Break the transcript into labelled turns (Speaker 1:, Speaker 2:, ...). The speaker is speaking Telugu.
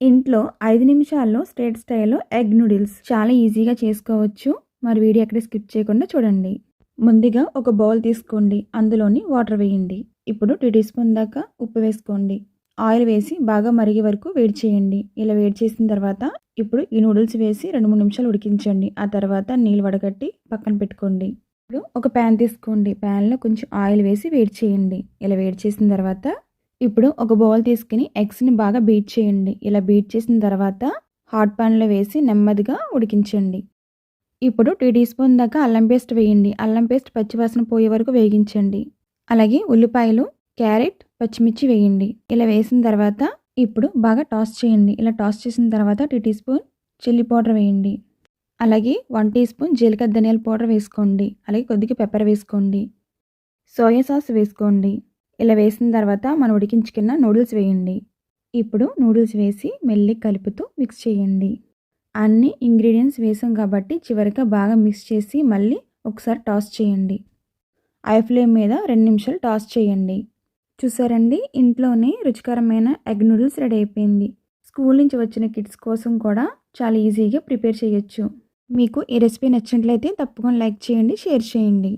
Speaker 1: ఇంట్లో 5 నిమిషాల్లో స్ట్రీట్ స్టైల్‌లో ఎగ్ నూడిల్స్ చాలా ఈజీగా చేసుకోవచ్చు. మరి వీడియో ఎక్కడ స్కిప్ చేయకుండా చూడండి. ముందుగా ఒక బౌల్ తీసుకోండి. అందులోని వాటర్ వేయండి. ఇప్పుడు 2 టీ స్పూన్ దాకా ఉప్పు వేసుకోండి. ఆయిల్ వేసి బాగా మరిగే వరకు వేడి చేయండి. ఇలా వేడి చేసిన తర్వాత ఇప్పుడు ఈ నూడిల్స్ వేసి 2, 3 నిమిషాలు ఉడికించండి. ఆ తర్వాత నీళ్ళు వడగట్టి పక్కన పెట్టుకోండి. ఇప్పుడు ఒక ప్యాన్ తీసుకోండి. ప్యాన్‌లో కొంచెం ఆయిల్ వేసి వేడి చేయండి. ఇలా వేడి చేసిన తర్వాత ఇప్పుడు ఒక బౌల్ తీసుకుని ఎగ్స్‌ని బాగా బీట్ చేయండి. ఇలా బీట్ చేసిన తర్వాత హాట్ పాన్‌లో వేసి నెమ్మదిగా ఉడికించండి. ఇప్పుడు 2 టీ స్పూన్ దాకా అల్లం పేస్ట్ వేయండి. అల్లం పేస్ట్ పచ్చివాసన పోయే వరకు వేగించండి. అలాగే ఉల్లిపాయలు, క్యారెట్, పచ్చిమిర్చి వేయండి. ఇలా వేసిన తర్వాత ఇప్పుడు బాగా టాస్ చేయండి. ఇలా టాస్ చేసిన తర్వాత 2 టీ స్పూన్ చిల్లీ పౌడర్ వేయండి. అలాగే 1 టీ స్పూన్ జీలకర్ర ధనియాల పౌడర్ వేసుకోండి. అలాగే కొద్దిగా పెప్పర్ వేసుకోండి. సోయా సాస్ వేసుకోండి. ఇలా వేసిన తర్వాత మనం ఉడికించుకున్న నూడిల్స్ వేయండి. ఇప్పుడు నూడిల్స్ వేసి మెల్లిగా కలుపుతూ మిక్స్ చేయండి. అన్ని ఇంగ్రీడియంట్స్ వేసాం కాబట్టి చివరిగా బాగా మిక్స్ చేసి మళ్ళీ ఒకసారి టాస్ చేయండి. ఐ ఫ్లేమ్ మీద 2 నిమిషాలు టాస్ చేయండి. చూసారండి, ఇంట్లోనే రుచికరమైన ఎగ్ నూడిల్స్ రెడీ అయిపోయింది. స్కూల్ నుంచి వచ్చిన కిడ్స్ కోసం కూడా చాలా ఈజీగా ప్రిపేర్ చేయొచ్చు. మీకు ఈ రెసిపీ నచ్చినట్లయితే తప్పకుండా లైక్ చేయండి, షేర్ చేయండి.